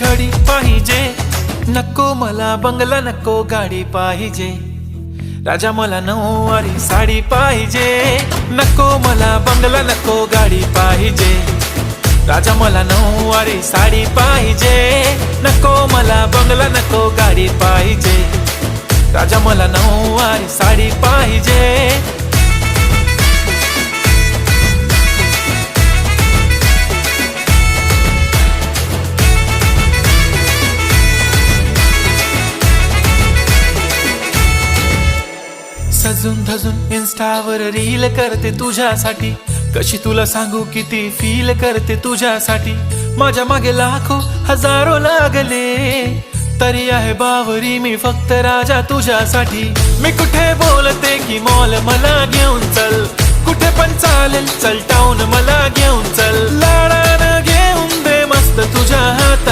घडी पाहिजे, नको मला बंगला, नको गाडी पाहिजे. राजा मला नऊवारी साडी पाहिजे, नको मला बंगला, नको गाडी पाहिजे. राजा मला नऊवारी साडी पाहिजे, नको मला बंगला, नको गाडी पाहिजे. राजा मला नऊवारी साडी पाहिजे. सजून धजून इन्स्टावर रील करते तुझ्यासाठी, कशी तुला सांगू किती फील करते तुझ्यासाठी. माझ्या मागे लाखो हजारो लागले, तरी आहे बावरी मी फक्त राजा तुझ्यासाठी. मी कुठे बोलते की मॉल मला घेऊन चल, कुठे पण चालेल चल टाऊन मला घेऊन चल. लाडानं घेऊन दे मस्त तुझ्या हात